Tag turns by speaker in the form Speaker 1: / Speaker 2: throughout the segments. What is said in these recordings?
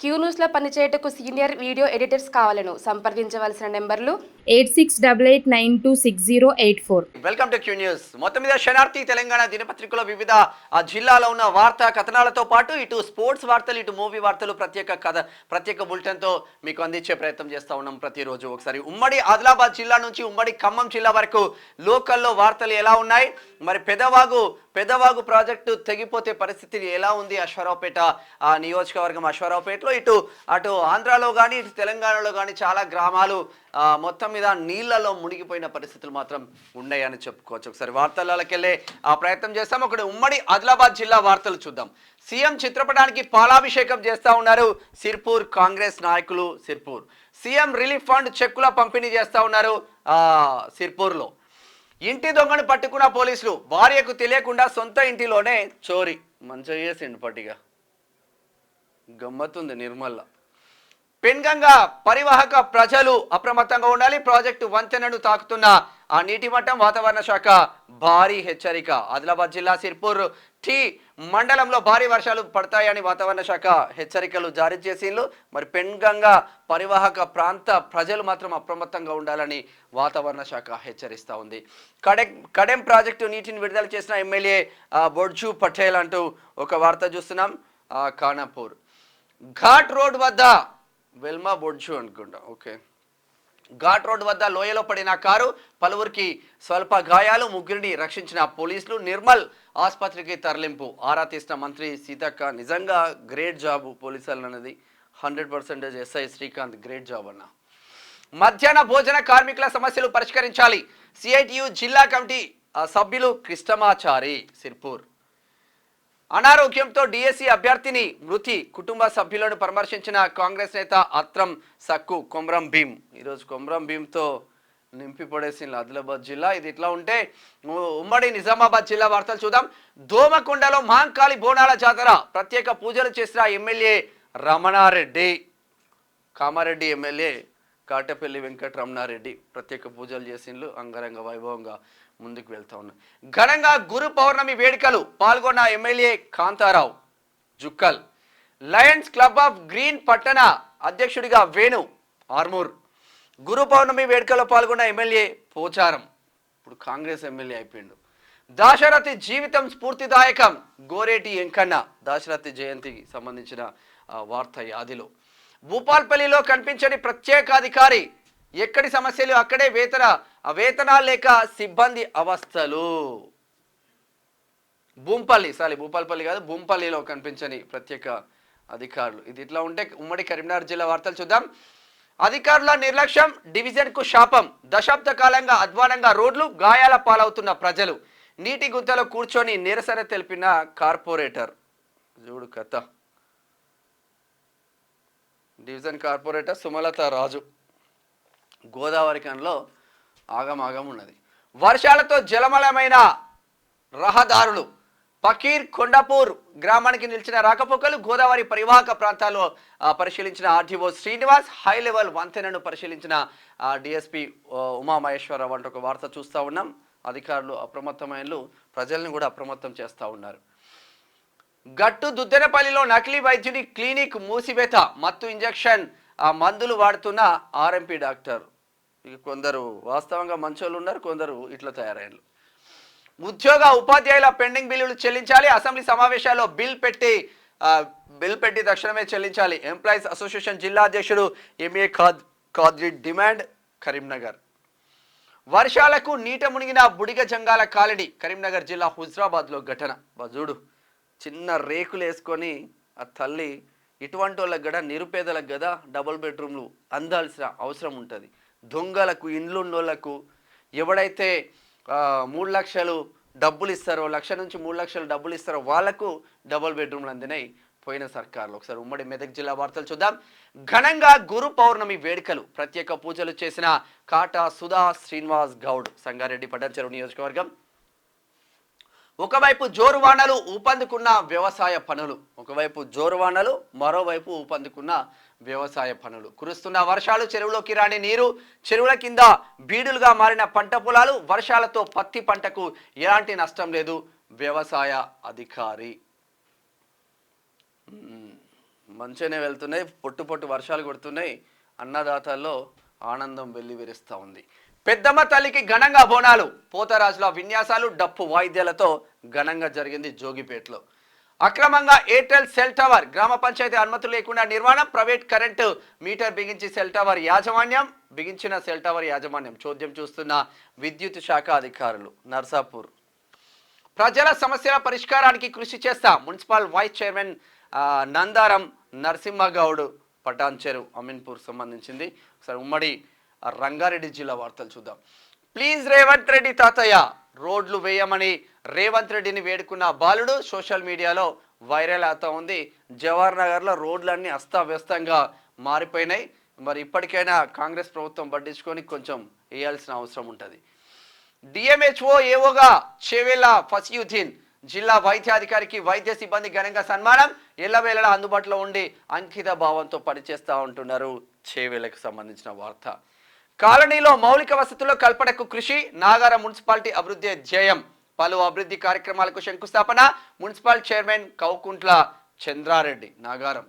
Speaker 1: Queue న్యూస్లో పనిచేయటకు senior video editors కావాలను సంప్రదించవలసిన నెంబర్లు
Speaker 2: 8688926084.
Speaker 3: Welcome to Q news. మొత్తం మీద శనార్థి తెలంగాణ దినపత్రికలో వివిధ జిల్లాలో ఉన్న వార్తా కథనాలతో పాటు ఇటు స్పోర్ట్స్ వార్తలు, ఇటు మూవీ వార్తలు ప్రత్యేక బులెటిన్తో మీకు అందించే ప్రయత్నం చేస్తూ ఉన్నాం ప్రతిరోజు. ఒకసారి ఉమ్మడి ఆదిలాబాద్ జిల్లా నుంచి ఉమ్మడి ఖమ్మం జిల్లా వరకు లోకల్లో వార్తలు ఎలా ఉన్నాయి, మరి పెదవాగు ప్రాజెక్టు తెగిపోతే పరిస్థితి ఎలా ఉంది అశ్వారావుపేట నియోజకవర్గం అశ్వారావుపేటలో, అటు ఆంధ్రాలో కానీ ఇటు తెలంగాణలో కానీ చాలా గ్రామాలు మొత్తం మీద నీళ్లలో మునిగిపోయిన పరిస్థితులు మాత్రం ఉన్నాయని చెప్పుకోవచ్చు. ఒకసారి వార్తలకెళ్ళే ప్రయత్నం చేస్తాం. ఒకటి ఉమ్మడి ఆదిలాబాద్ జిల్లా వార్తలు చూద్దాం. సీఎం చిత్రపటానికి పాలాభిషేకం చేస్తా ఉన్నారు సిర్పూర్ కాంగ్రెస్ నాయకులు. సీఎం రిలీఫ్ ఫండ్ చెక్కుల పంపిణీ చేస్తా ఉన్నారు సిర్పూర్లో. ఇంటి దొంగను పట్టుకున్న పోలీసులు, భార్యకు తెలియకుండా సొంత ఇంటిలోనే చోరీ. మంచిగా చేసిండు పట్టిగా, గమ్మత్తుంది నిర్మల్ల. పెన్గంగా పరివాహక ప్రజలు అప్రమత్తంగా ఉండాలి. ప్రాజెక్టు వంతెనను తాకుతున్న ఆ నీటి మట్టం, వాతావరణ శాఖ భారీ హెచ్చరిక. ఆదిలాబాద్ జిల్లా సిర్పూర్ టీ మండలంలో భారీ వర్షాలు పడతాయని వాతావరణ శాఖ హెచ్చరికలు జారీ చేసిండ్రు. మరి పెన్గంగా పరివాహక ప్రాంత ప్రజలు మాత్రం అప్రమత్తంగా ఉండాలని వాతావరణ శాఖ హెచ్చరిస్తూ ఉంది. కడెం ప్రాజెక్టు నీటిని విడుదల చేసిన ఎమ్మెల్యే బొడ్జు పటేల్ అంటూ ఒక వార్త చూస్తున్నాం. ఖానాపూర్ ఘాట్ రోడ్ వద్ద వెల్మా బొడ్జు అనుకుంటా, ఓకే, ఘాట్ రోడ్ వద్ద లోయలో పడిన కారు, పలువురికి స్వల్ప గాయాలు, ముగ్గురిని రక్షించిన పోలీసులు. నిర్మల్ ఆసుపత్రికి తరలింపు. ఆరా తీసిన మంత్రి సీతక్క. నిజంగా గ్రేట్ జాబ్ పోలీసులు అన్నది 100% ఎస్ఐ శ్రీకాంత్ గ్రేట్ జాబ్ అన్న. మధ్యాహ్న భోజన కార్మికుల సమస్యలు పరిష్కరించాలి. సిఐటియు జిల్లా కమిటీ సభ్యులు కృష్ణమాచారి. సిర్పూర్ అనారోగ్యంతో డిఎస్సి అభ్యర్థిని మృతి, కుటుంబ సభ్యులను పరామర్శించిన కాంగ్రెస్ నేత అత్రం సక్కు. కొమ్రం భీం ఈరోజు కొమ్రం భీంతో నింపి పడేసింది ఆదిలాబాద్ జిల్లా. ఇది ఇట్లా ఉంటే ఉమ్మడి నిజామాబాద్ జిల్లా వార్తలు చూద్దాం. దోమకొండలో మహంకాళి బోనాల జాతర, ప్రత్యేక పూజలు చేసిన ఎమ్మెల్యే రమణారెడ్డి. కామారెడ్డి ఎమ్మెల్యే కాటపల్లి వెంకటరమణారెడ్డి ప్రత్యేక పూజలు చేసిండ్రు. అంగరంగ వైభవంగా ముందుకు వెళ్తా ఉన్నారు. ఘనంగా గురు పౌర్ణమి వేడుకలు పాల్గొన్న MLA Kantharao Jukkal. Lions club of green పట్టణ అధ్యక్షుడిగా వేణు ఆర్మూర్. గురు పౌర్ణమి వేడుకలో పాల్గొన్న ఎమ్మెల్యే పోచారం, ఇప్పుడు కాంగ్రెస్ ఎమ్మెల్యే అయిపోయిండు. దాశరథి జీవితం స్ఫూర్తిదాయకం. గోరేటి ఎంకన్న. దాశరథి జయంతికి సంబంధించిన వార్త యాదిలో. భూపాల్పల్లిలో కనిపించని ప్రత్యేకాధికారి, ఎక్కడి సమస్యలు అక్కడే వేతనాలు లేక సిబ్బంది అవస్థలు. భూపాల్పల్లి కాదు, భూంపల్లిలో కనిపించని ప్రత్యేక అధికారులు. ఇది ఇట్లా ఉంటే ఉమ్మడి కరీంనగర్ జిల్లా వార్తలు చూద్దాం. అధికారుల నిర్లక్ష్యం డివిజన్కు శాపం. దశాబ్ద కాలంగా అధ్వానంగా రోడ్లు, గాయాల పాలవుతున్న ప్రజలు. నీటి గుంతలో కూర్చొని నిరసన తెలిపిన కార్పొరేటర్. చూడు కథ. డివిజన్ కార్పొరేటర్ సుమలత రాజు. గోదావరి కన్లో ఆగమాగం ఉన్నది. వర్షాలతో జలమలమైన రహదారులు. పకీర్ కొండపూర్ గ్రామానికి నిలిచిన రాకపోకలు. గోదావరి పరివాహక ప్రాంతాల్లో పరిశీలించిన ఆర్టీఓ శ్రీనివాస్. హై లెవెల్ వంతెనను పరిశీలించిన డిఎస్పి ఉమామహేశ్వరరావు అంటూ ఒక వార్త చూస్తూ ఉన్నాం. అధికారులు అప్రమత్తమైన ప్రజల్ని కూడా అప్రమత్తం చేస్తూ ఉన్నారు. గట్టు దుద్దెనపల్లిలో నకిలీ వైద్యుని క్లినిక్ మూసివేత. మత్తు ఇంజెక్షన్ మందులు వాడుతున్న ఆర్ఎంపీ డాక్టర్. ఇక కొందరు వాస్తవంగా మంచోళ్ళు ఉన్నారు, కొందరు ఇట్లా తయారయ్యారు. ఉద్యోగ ఉపాధ్యాయుల పెండింగ్ బిల్లులు చెల్లించాలి. అసెంబ్లీ సమావేశాల్లో బిల్ పెట్టి తక్షణమే చెల్లించాలి. ఎంప్లాయీస్ అసోసియేషన్ జిల్లా అధ్యక్షుడు ఎంఏ ఖాద్రి డిమాండ్. కరీంనగర్ వర్షాలకు నీట మునిగిన బుడిగ జంగాల కాలనీ. కరీంనగర్ జిల్లా హుజరాబాద్లో ఘటన. చూడు, చిన్న రేకులు వేసుకొని ఆ తల్లి, ఇటువంటి వాళ్ళకి గడ నిరుపేదలకు కదా డబుల్ బెడ్రూమ్లు అందాల్సిన అవసరం ఉంటుంది. దొంగలకు, ఇండ్లు ఉన్నోళ్లకు, ఎవడైతే 3 లక్షలు డబ్బులు ఇస్తారో, 1 లక్ష నుంచి 3 లక్షలు డబ్బులు ఇస్తారో వాళ్ళకు డబుల్ బెడ్రూమ్లు అందినాయి పోయిన సర్కార్లో. ఒకసారి ఉమ్మడి మెదక్ జిల్లా వార్తలు చూద్దాం. ఘనంగా గురు పౌర్ణమి వేడుకలు. ప్రత్యేక పూజలు చేసిన కాటా సుధా శ్రీనివాస్ గౌడ్. సంగారెడ్డి పట్టణ నియోజకవర్గం. ఒకవైపు జోరువానలు ఊపందుకున్న వ్యవసాయ పనులు. మరోవైపు ఊపందుకున్న వ్యవసాయ పనులు. కురుస్తున్న వర్షాలు, చెరువులోకి రాని నీరు, చెరువుల కింద బీడులుగా మారిన పంట పొలాలు. వర్షాలతో పత్తి పంటకు ఎలాంటి నష్టం లేదు. వ్యవసాయ అధికారి. మంచిగానే వెళ్తున్నాయి, పొట్టు పొట్టు వర్షాలు కొడుతున్నాయి, అన్నదాతల్లో ఆనందం వెల్లివిరుస్తూ ఉంది. పెద్దమ్మ తల్లికి ఘనంగా బోనాలు, పోతరాజుల విన్యాసాలు, డప్పు వాయిద్యాలతో ఘనంగా జరిగింది జోగిపేటలో. అక్రమంగా ఎయిర్టెల్ సెల్ టవర్, గ్రామ పంచాయతీ అనుమతులు లేకుండా నిర్మాణం, ప్రైవేట్ కరెంటు మీటర్ బిగించిన సెల్ టవర్ యాజమాన్యం చోద్యం చూస్తున్న విద్యుత్ శాఖ అధికారులు. నర్సాపూర్ ప్రజల సమస్యల పరిష్కారానికి కృషి చేస్తా municipal vice chairman Nandaram Narasimhagoud. Patancheru Ameenpur సంబంధించింది. ఒకసారి ఉమ్మడి రంగారెడ్డి జిల్లా వార్తలు చూద్దాం. ప్లీజ్ రేవంత్ రెడ్డి తాతయ్య, రోడ్లు వేయమని రేవంత్ రెడ్డిని వేడుకున్న బాలుడు సోషల్ మీడియాలో వైరల్ అవుతా ఉంది. జవహర్ నగర్లో రోడ్లన్నీ అస్తావ్యస్తంగా మారిపోయినాయి. మరి ఇప్పటికైనా కాంగ్రెస్ ప్రభుత్వం పట్టించుకొని కొంచెం వేయాల్సిన అవసరం ఉంటుంది. డిఎంహెచ్ఓ ఏఓగా చెవెల ఫసియుద్దీన్, జిల్లా వైద్యాధికారికి వైద్య సిబ్బంది ఘనంగా సన్మానం. ఎల్లవేళలా అందుబాటులో ఉండి అంకిత భావంతో పనిచేస్తూ ఉంటున్నారు. చెవెలకు సంబంధించిన వార్త. కాలనీలో మౌలిక వసతుల కల్పనకు కృషి, నాగారం మున్సిపాలిటీ అభివృద్ధి ధ్యేయం. పలు అభివృద్ధి కార్యక్రమాలకు శంకుస్థాపన. Municipal chairman Kaukuntla Chandrareddy. నాగారం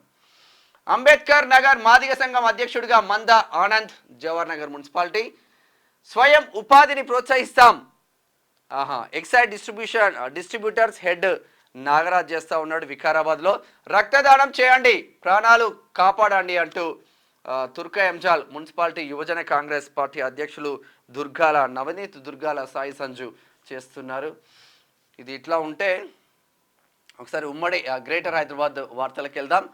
Speaker 3: అంబేద్కర్ నగర్ మాదిగ సంఘం అధ్యక్షుడిగా మంద ఆనంద్, జవహర్ నగర్ మున్సిపాలిటీ. స్వయం ఉపాధిని ప్రోత్సహిస్తాం. ఎక్సైజ్ డిస్ట్రిబ్యూటర్స్ హెడ్ నాగరాజ్ చేస్తూ ఉన్నాడు వికారాబాద్లో. రక్తదానం చేయండి, ప్రాణాలు కాపాడండి అంటూ తుర్కా ఎంజాల్ మున్సిపాలిటీ యువజన కాంగ్రెస్ పార్టీ అధ్యక్షులు దుర్గాల నవనీత్, దుర్గాల సాయి సంజు చేస్తున్నారు. ఇది ఇట్లా ఉంటే ఒకసారి ఉమ్మడి గ్రేటర్ హైదరాబాద్ వార్తలకు వెళ్దాం.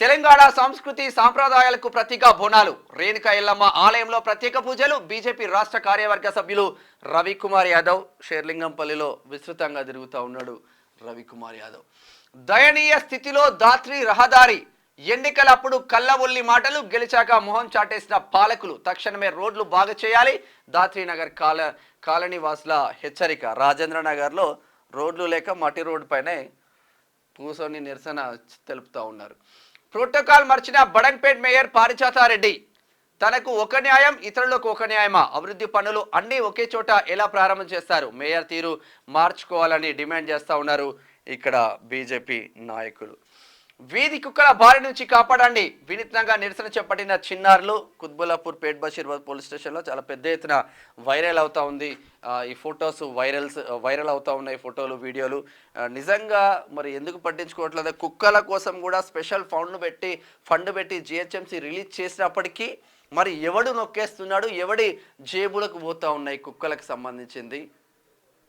Speaker 3: తెలంగాణ సంస్కృతి సాంప్రదాయాలకు ప్రతీక బోనాలు. రేణుకా ఎల్లమ్మ ఆలయంలో ప్రత్యేక పూజలు. బీజేపీ రాష్ట్ర కార్యవర్గ సభ్యులు రవికుమార్ యాదవ్ షేర్లింగంపల్లిలో విస్తృతంగా తిరుగుతూ ఉన్నాడు. రవికుమార్ యాదవ్ దయనీయ స్థితిలో దాత్రి రహదారి. ఎన్నికలప్పుడు కళ్ళబొల్లి మాటలు, గెలిచాక మొహం చాటేసిన పాలకులు. తక్షణమే రోడ్లు బాగు చేయాలి. దాత్రీనగర్ కాలనీ వాసుల హెచ్చరిక. రాజేంద్ర నగర్లో రోడ్లు లేక మట్టి రోడ్డు పైనే కూర్చొని నిరసన తెలుపుతూ ఉన్నారు. ప్రోటోకాల్ మర్చిన బడంగ్పేట్ మేయర్ పారిజాతారెడ్డి. తనకు ఒక న్యాయం, ఇతరులకు ఒక న్యాయమా? అభివృద్ధి పనులు అన్నీ ఒకే చోట ఎలా ప్రారంభం చేస్తారు? మేయర్ తీరు మార్చుకోవాలని డిమాండ్ చేస్తూ ఉన్నారు ఇక్కడ బీజేపీ నాయకులు. వీధి కుక్కల బారి నుంచి కాపాడండి, వినూత్నంగా నిరసన చేపట్టిన చిన్నారులు. కుత్బుల్లాపూర్ పేట్ బషీర్ పోలీస్ స్టేషన్లో చాలా పెద్ద ఎత్తున వైరల్ అవుతా ఉంది. ఈ ఫొటోస్ వైరల్ అవుతా ఉన్నాయి, ఫోటోలు వీడియోలు. నిజంగా మరి ఎందుకు పట్టించుకోవట్లేదు? కుక్కల కోసం కూడా స్పెషల్ ఫండ్ పెట్టి జిహెచ్ఎంసీ రిలీజ్ చేసినప్పటికీ మరి ఎవడు నొక్కేస్తున్నాడు, ఎవడి జేబులకు పోతా ఉన్నాయి కుక్కలకు సంబంధించింది?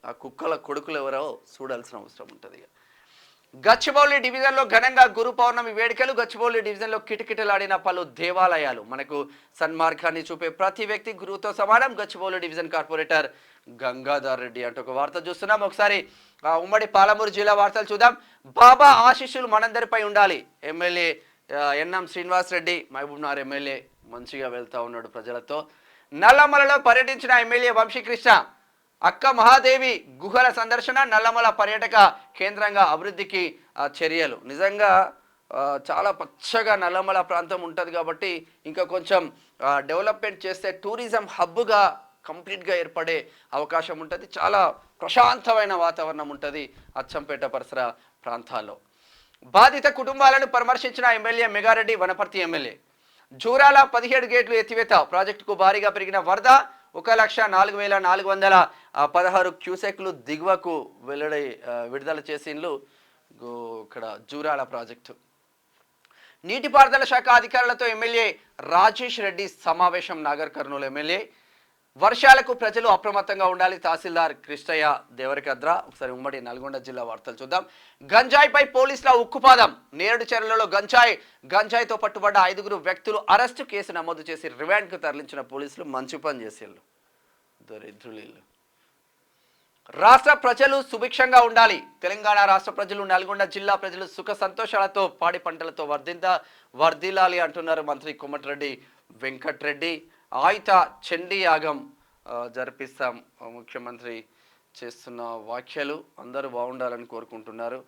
Speaker 3: ఆ కుక్కల కొడుకులు ఎవరో చూడాల్సిన అవసరం ఉంటుంది. గచ్చిబౌలి డివిజన్లో ఘనంగా గురు పౌర్ణమి వేడుకలు. గచ్చిబౌలి డివిజన్లో కిటకిటలాడిన పలు దేవాలయాలు. మనకు సన్మార్గాన్ని చూపే ప్రతి వ్యక్తి గురువుతో సమానం. గచ్చిబౌలి డివిజన్ కార్పొరేటర్ గంగాధర్ రెడ్డి అంటూ ఒక వార్త చూస్తున్నాం. ఒకసారి ఉమ్మడి పాలమూరు జిల్లా వార్తలు చూద్దాం. బాబా ఆశీస్సులు మనందరిపై ఉండాలి. MLA NM Srinivas Reddy Mahabubnagar MLA మంచిగా వెళ్తా ఉన్నాడు ప్రజలతో. నల్లమలలో పర్యటించిన ఎమ్మెల్యే వంశీకృష్ణ. అక్క మహాదేవి గుహల సందర్శన. నల్లమల పర్యాటక కేంద్రంగా అభివృద్ధికి చర్యలు. నిజంగా చాలా పచ్చగా నల్లమల ప్రాంతం ఉంటుంది కాబట్టి ఇంకా కొంచెం డెవలప్మెంట్ చేస్తే టూరిజం హబ్గా కంప్లీట్గా ఏర్పడే అవకాశం ఉంటుంది. చాలా ప్రశాంతమైన వాతావరణం ఉంటుంది అచ్చంపేట పరిసర ప్రాంతాల్లో. బాధిత కుటుంబాలను పరామర్శించిన ఎమ్మెల్యే మెగారెడ్డి. వనపర్తి ఎమ్మెల్యే జూరాల 17 గేట్లు ఎత్తివేత. ప్రాజెక్టుకు భారీగా పెరిగిన వరద. 1,04,416 క్యూసెక్లు దిగువకు విడుదల చేసిండ్లు ఇక్కడ జూరాల ప్రాజెక్టు. నీటిపారుదల శాఖ అధికారులతో ఎమ్మెల్యే రాజేష్ రెడ్డి సమావేశం. నాగర్ కర్నూలు ఎమ్మెల్యే. వర్షాలకు ప్రజలు అప్రమత్తంగా ఉండాలి. తహసీల్దార్ కృష్ణయ్య దేవరకద్ర. ఒకసారి ఉమ్మడి నల్గొండ జిల్లా వార్తలు చూద్దాం. గంజాయిపై పోలీసుల ఉక్కుపాదం. నేరేడు చెరువులలో గంజాయితో పట్టుబడ్డ 5 వ్యక్తులు అరెస్టు. కేసు నమోదు చేసి రిమాండ్కు తరలించిన పోలీసులు మంచి పని చేసేళ్ళు. దరిద్రులు. రాష్ట్ర ప్రజలు సుభిక్షంగా ఉండాలి. తెలంగాణ రాష్ట్ర ప్రజలు, నల్గొండ జిల్లా ప్రజలు సుఖ సంతోషాలతో పాడి పంటలతో వర్ధిల్లాలి అంటున్నారు మంత్రి కోమటిరెడ్డి వెంకట్రెడ్డి. ఆయుత చండీ యాగం జరిపిస్తాం ముఖ్యమంత్రి చేస్తున్న వ్యాఖ్యలు. అందరూ బాగుండాలని కోరుకుంటున్నారు.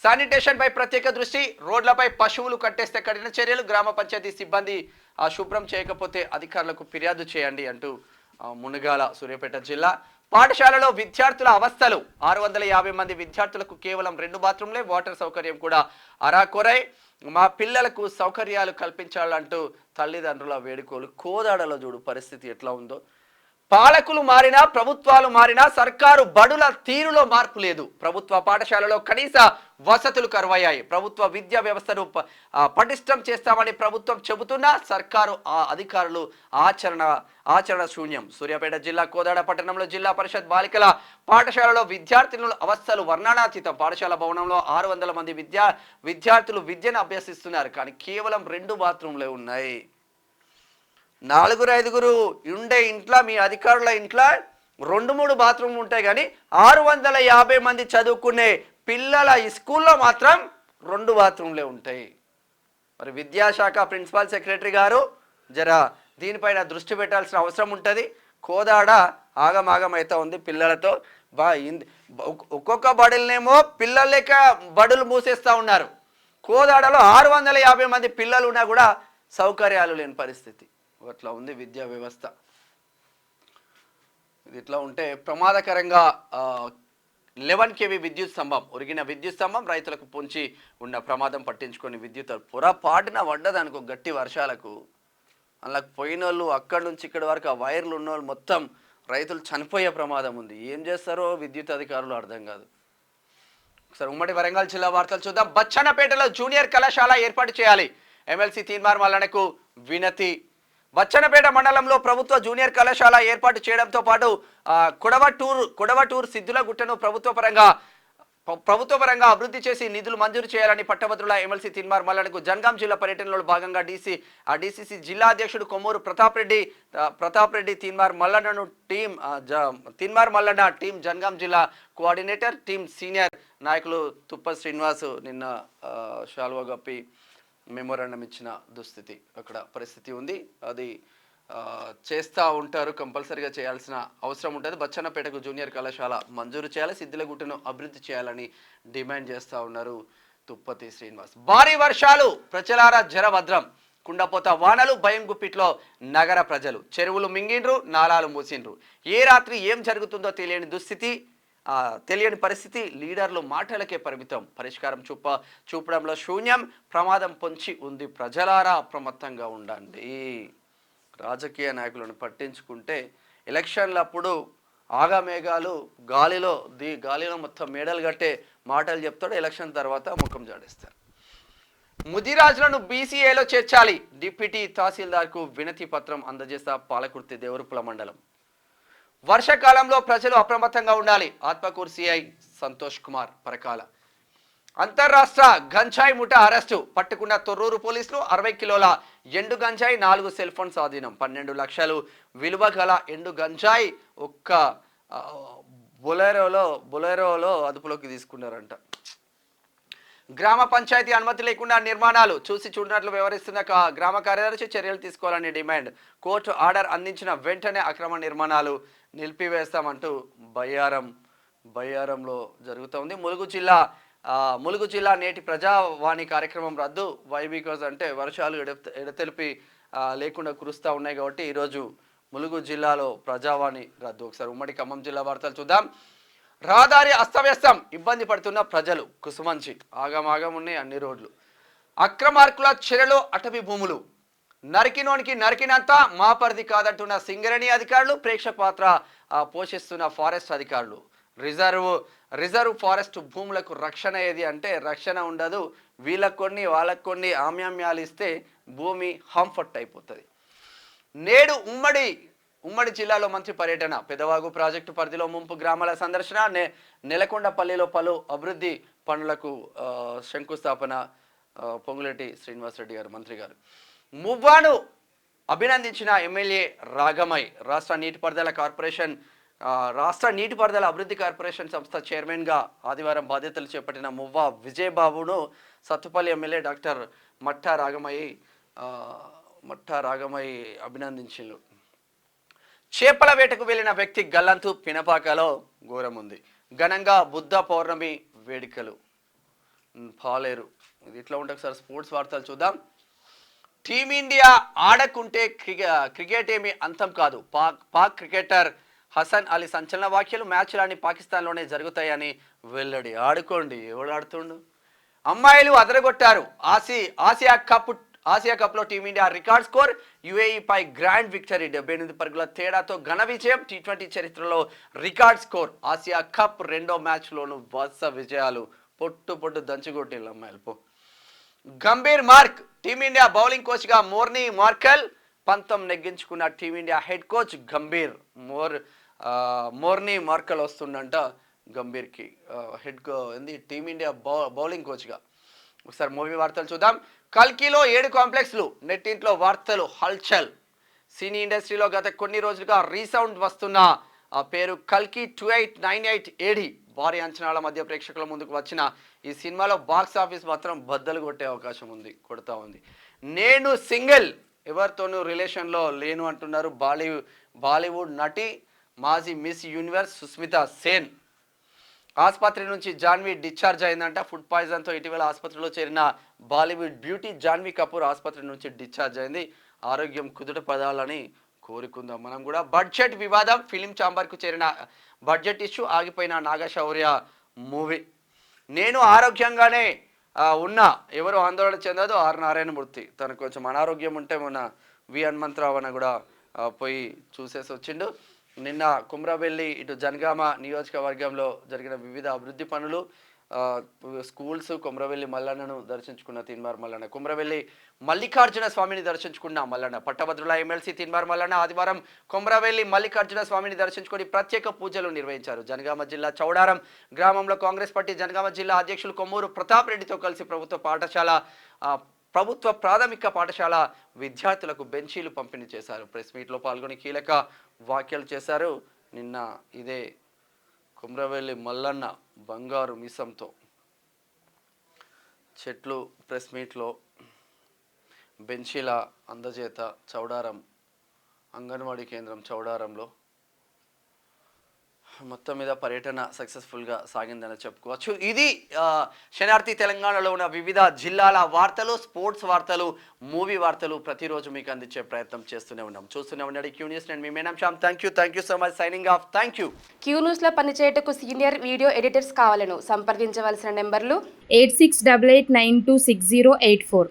Speaker 3: శానిటేషన్ పై ప్రత్యేక దృష్టి. రోడ్లపై పశువులు కట్టేస్తే కఠిన చర్యలు. గ్రామ పంచాయతీ సిబ్బంది శుభ్రం చేయకపోతే అధికారులకు ఫిర్యాదు చేయండి అంటూ మునగాల సూర్యాపేట జిల్లా. పాఠశాలలో విద్యార్థుల అవస్థలు. 650 మంది విద్యార్థులకు కేవలం 2 బాత్రూంలే. వాటర్ సౌకర్యం కూడా అరాకొరై. మా పిల్లలకు సౌకర్యాలు కల్పించాలంటూ తల్లిదండ్రుల వేడుకలు. కోదాడలో చూడు పరిస్థితి ఎట్లా ఉందో. పాలకులు మారినా, ప్రభుత్వాలు మారినా సర్కారు బడుల తీరులో మార్పు లేదు. ప్రభుత్వ పాఠశాలలో కనీస వసతులు కరువయ్యాయి. ప్రభుత్వ విద్యా వ్యవస్థను పటిష్టం చేస్తామని ప్రభుత్వం చెబుతున్నా సర్కారు అధికారులు ఆచరణ శూన్యం. సూర్యాపేట జిల్లా కోదాడ పట్టణంలో జిల్లా పరిషత్ బాలికల పాఠశాలలో విద్యార్థినులు అవస్థలు వర్ణనాతీతం. పాఠశాల భవనంలో 600 మంది విద్యార్థులు విద్యను అభ్యసిస్తున్నారు. కానీ కేవలం 2 బాత్రూంలే ఉన్నాయి. 4-5 ఉండే ఇంట్లో, మీ అధికారుల ఇంట్లో 2-3 బాత్రూమ్లు ఉంటాయి. కానీ 650 మంది చదువుకునే పిల్లల ఈ స్కూల్లో మాత్రం 2 బాత్రూమ్లే ఉంటాయి. మరి విద్యాశాఖ ప్రిన్సిపల్ సెక్రటరీ గారు దీనిపైన దృష్టి పెట్టాల్సిన అవసరం ఉంటుంది. కోదాడ ఆగమాగం అయితే ఉంది పిల్లలతో. ఒక్కొక్క బడులనేమో పిల్లలు లేక బడులు మూసేస్తూ ఉన్నారు. కోదాడలో 650 మంది పిల్లలు ఉన్నా కూడా సౌకర్యాలు లేని పరిస్థితి. అట్లా ఉంది విద్యా వ్యవస్థ. ఇది ఇట్లా ఉంటే ప్రమాదకరంగా 11 kV విద్యుత్ స్తంభం, ఒరిగిన విద్యుత్ స్తంభం రైతులకు పొంచి ఉన్న ప్రమాదం పట్టించుకొని విద్యుత్ పొరపాటున పడ్డదనుకో గట్టి వర్షాలకు అలా పోయినోళ్ళు అక్కడి నుంచి ఇక్కడి వరకు ఆ వైర్లు ఉన్నోళ్ళు మొత్తం రైతులు చనిపోయే ప్రమాదం ఉంది. ఏం చేస్తారో విద్యుత్ అధికారులు అర్థం కాదు. ఒకసారి ఉమ్మడి వరంగల్ జిల్లా వార్తలు చూద్దాం. బచ్చన్నపేటలో జూనియర్ కళాశాల ఏర్పాటు చేయాలి. ఎమ్మెల్సీ తీన్మార్ మల్లన్నకు వినతి. బచ్చన్నపేట మండలంలో ప్రభుత్వ జూనియర్ కళాశాల ఏర్పాటు చేయడంతో పాటు కొడవటూర్ సిద్ధులగుట్టను ప్రభుత్వ పరంగా అభివృద్ధి చేసి నిధులు మంజూరు చేయాలని పట్టభద్రుల ఎమ్మెల్సీ తీన్మార్ మల్లన్నకు జనగాం జిల్లా పర్యటనలో భాగంగా డీసీసీ జిల్లా అధ్యక్షుడు కొమ్మూరు ప్రతాప్ రెడ్డి తీన్మార్ మల్లన్న టీం జనగాం జిల్లా కోఆర్డినేటర్ టీం సీనియర్ నాయకులు తుప్ప శ్రీనివాస్ నిన్న శాల్వా గప్పి మెమోరాండం ఇచ్చిన దుస్థితి అక్కడ పరిస్థితి ఉంది. అది చేస్తూ ఉంటారు, కంపల్సరీగా చేయాల్సిన అవసరం ఉంటుంది. బచ్చన్నపేటకు జూనియర్ కళాశాల మంజూరు చేయాలి, సిద్దిలగుట్టను అభివృద్ధి చేయాలని డిమాండ్ చేస్తూ ఉన్నారు తుప్పతి శ్రీనివాస్. భారీ వర్షాలు ప్రజలారా జరభద్రం. కుండపోత వానలు భయం గుప్పిట్లో నగర ప్రజలు. చెరువులు మింగిండ్రు, నాలాలు మూసిండ్రు. ఏ రాత్రి ఏం జరుగుతుందో తెలియని పరిస్థితి. లీడర్లు మాటలకే పరిమితం, పరిష్కారం చూపడంలో శూన్యం. ప్రమాదం పొంచి ఉంది. ప్రజలారా అప్రమత్తంగా ఉండండి. రాజకీయ నాయకులను పట్టించుకుంటే ఎలక్షన్లప్పుడు ఆగమేఘాలు గాలిలో మొత్తం మేడలు కట్టే మాటలు చెప్తాడు. ఎలక్షన్ తర్వాత ముఖం జాడేస్తారు. ముదిరాజులను బీసీఏలో చేర్చాలి. డిప్యూటీ తహసీల్దార్కు వినతి పత్రం అందజేస్తా పాలకుర్తి దేవరుపుల మండలం. వర్షాకాలంలో ప్రజలు అప్రమత్తంగా ఉండాలి. ఆత్మకూరు సిఐ సంతోష్ కుమార్ పరకాల. అంతర్రాష్ట్ర గంజాయి ముఠా అరెస్టు. పట్టుకున్న తొర్రూరు పోలీసులు 60 కిలోల ఎండు గంజాయి, 4 సెల్ ఫోన్ స్వాధీనం. 12 లక్షలు విలువ గల ఎండు గంజాయి ఒక్క బొలెరోలో అదుపులోకి తీసుకున్నారంట. గ్రామ పంచాయతీ అనుమతి లేకుండా నిర్మాణాలు చూసి చూడనట్లు వ్యవహరిస్తున్న గ్రామ కార్యదర్శి చర్యలు తీసుకోవాలని డిమాండ్. కోర్టు ఆర్డర్ అందించిన వెంటనే అక్రమ నిర్మాణాలు నిలిపివేస్తామంటూ బయ్యారంలో జరుగుతోంది. ములుగు జిల్లా నేటి ప్రజావాణి కార్యక్రమం రద్దు. వై బికాజ్ అంటే వర్షాలు ఎడతెలిపి లేకుండా కురుస్తూ ఉన్నాయి కాబట్టి ఈరోజు ములుగు జిల్లాలో ప్రజావాణి రద్దు. ఒకసారి ఉమ్మడి ఖమ్మం జిల్లా వార్తలు చూద్దాం. రహదారి అస్తవ్యస్తం, ఇబ్బంది పడుతున్న ప్రజలు. కుసుమంచి ఆగమాగం ఉన్నాయి అన్ని రోడ్లు. అక్రమార్కుల చెరలో అటవీ భూములు. నరికినోనికి నరికినంత మా పరిధి కాదంటున్న సింగరేణి అధికారులు. ప్రేక్షక పాత్ర పోషిస్తున్న ఫారెస్ట్ అధికారులు. రిజర్వ్ ఫారెస్ట్ భూములకు రక్షణ ఏది అంటే రక్షణ ఉండదు. వీళ్ళకు కొన్ని వాళ్ళకు కొన్ని ఆమ్యామ్యాలు ఇస్తే భూమి హాంఫర్ట్ అయిపోతుంది. నేడు ఉమ్మడి జిల్లాలో మంత్రి పర్యటన. పెదవాగు ప్రాజెక్టు పరిధిలో ముంపు గ్రామాల సందర్శన. నెలకొండపల్లిలో పలు అభివృద్ధి పనులకు శంకుస్థాపన. పొంగులేటి శ్రీనివాసరెడ్డి గారు మంత్రి గారు. మువ్వాను అభినందించిన ఎమ్మెల్యే రాగమై. రాష్ట్ర నీటిపారుదల అభివృద్ధి కార్పొరేషన్ సంస్థ చైర్మన్గా ఆదివారం బాధ్యతలు చేపట్టిన మువ్వా విజయబాబును సత్తుపల్లి ఎమ్మెల్యే డాక్టర్ మట్టా రాగమై అభినందించారు. చేపల వేటకు వెళ్లిన వ్యక్తి గల్లంతు. పినపాకలో ఘోరం ఉంది. ఘనంగా బుద్ధ పౌర్ణమి వేడుకలు. పాలేరు. ఇది ఇట్లా ఉంటుంది సార్. స్పోర్ట్స్ వార్తలు చూద్దాం. టీమిండియా ఆడకుంటే క్రికెట్ ఏమీ అంతం కాదు. పాక్ క్రికెటర్ హసన్ అలీ సంచలన వ్యాఖ్యలు. మ్యాచ్లన్నీ పాకిస్తాన్లోనే జరుగుతాయని వెల్లడి. ఆడుకోండి, ఎవడు ఆడుతుండు? అమ్మాయిలు అదరగొట్టారు. ఆసియా కప్ లో టీమిండియా రికార్డ్ స్కోర్, యుఏఈ పై గ్రాండ్ విక్టరీ. 78 పరుగుల తేడాతో ఘన విజయం. టీ20 చరిత్రలో రికార్డ్ స్కోర్. ఆసియా కప్ రెండో మ్యాచ్ లోను వరుస విజయాలు. పొట్టు దంచుగొట్టిల్లు అమ్మాయిలు పో. Gambhir mark team India bowling coach గా మోర్నీ మార్కెల్ పంతం నెగ్గించుకున్న team India head coach Gambhir. Morne Morkel వస్తుండంట గంభీర్కి ఏంది టీమిండియా బౌలింగ్ కోచ్గా. ఒకసారి మూవీ వార్తలు చూద్దాం. కల్కిలో 7 కాంప్లెక్స్లు, నెట్టింట్లో వార్తలు హల్చల్. సినీ ఇండస్ట్రీలో గత కొన్ని రోజులుగా రీసౌండ్ వస్తున్న ఆ పేరు కల్కి 2898 ఏడి. భారీ అంచనాల మధ్య ప్రేక్షకుల ముందుకు వచ్చిన ఈ సినిమాలో బాక్స్ ఆఫీస్ మాత్రం బద్దలు కొట్టే అవకాశం ఉంది, కొడతా ఉంది. నేను సింగిల్, ఎవరితోనూ రిలేషన్లో లేను అంటున్నారు బాలీవుడ్ నటి మాజీ మిస్ యూనివర్స్ సుస్మితా సేన్. ఆసుపత్రి నుంచి జాన్వీ డిశ్చార్జ్ అయిందంట. ఫుడ్ పాయిజన్తో ఇటీవల ఆసుపత్రిలో చేరిన బాలీవుడ్ బ్యూటీ జాన్వీ కపూర్ ఆసుపత్రి నుంచి డిశ్చార్జ్ అయింది. ఆరోగ్యం కుదుట పడాలని కోరుకుందాం మనం కూడా. బడ్జెట్ వివాదం, ఫిలిం ఛాంబర్కు చేరిన బడ్జెట్ ఇష్యూ, ఆగిపోయిన నాగశౌర్య మూవీ. నేను ఆరోగ్యంగానే ఉన్నా, ఎవరు ఆందోళన చెందదు. ఆర్ నారాయణమూర్తి తనకు కొంచెం అనారోగ్యం ఉంటే మొన్న వి హనుమంతరావు అని కూడా పోయి చూసేసి వచ్చిండు. నిన్న కుమ్రవెల్లి ఇటు జనగామ నియోజకవర్గంలో జరిగిన వివిధ అభివృద్ధి పనులు, స్కూల్స్, కుమ్రవెల్లి మల్లన్నను దర్శించుకున్న తిన్మార్ మల్లన్న, కుమ్రవెల్లి మల్లికార్జున స్వామిని దర్శించుకున్న మల్లన్న, పట్టభద్రుల ఎమ్మెల్సీ తిన్మార్ మల్లన్న ఆదివారం కుమ్రవెల్లి మల్లికార్జున స్వామిని దర్శించుకొని ప్రత్యేక పూజలు నిర్వహించారు. జనగామ జిల్లా చౌడారం గ్రామంలో కాంగ్రెస్ పార్టీ జనగామ జిల్లా అధ్యక్షులు కొమ్మూరు ప్రతాప్ రెడ్డితో కలిసి ప్రభుత్వ ప్రాథమిక పాఠశాల విద్యార్థులకు బెంచీలు పంపిణీ చేశారు. ప్రెస్ మీట్లో పాల్గొని కీలక వ్యాఖ్యలు చేశారు. నిన్న ఇదే కుమ్రవెల్లి మల్లన్న బంగారు మీసంతో చెట్లు ప్రెస్ మీట్లో బెంచీల అందజేత చౌడారం అంగన్వాడీ కేంద్రం చౌడారంలో మొత్తం మీద పర్యటన సక్సెస్ఫుల్గా సాగిందని చెప్పుకోవచ్చు. ఇది శనార్థి తెలంగాణలో ఉన్న వివిధ జిల్లాల వార్తలు, స్పోర్ట్స్ వార్తలు, మూవీ వార్తలు ప్రతిరోజు మీకు అందించే ప్రయత్నం చేస్తూనే ఉన్నాం. చూస్తూనే ఉండండి క్యూ న్యూస్. నేను మీ Menam Shyam. Thank you so much. Signing off. Thank you.
Speaker 1: Q న్యూస్లో పనిచేయటకు సీనియర్ వీడియో ఎడిటర్స్ కావాలను సంప్రదించవలసిన నెంబర్లు
Speaker 2: 8688926084.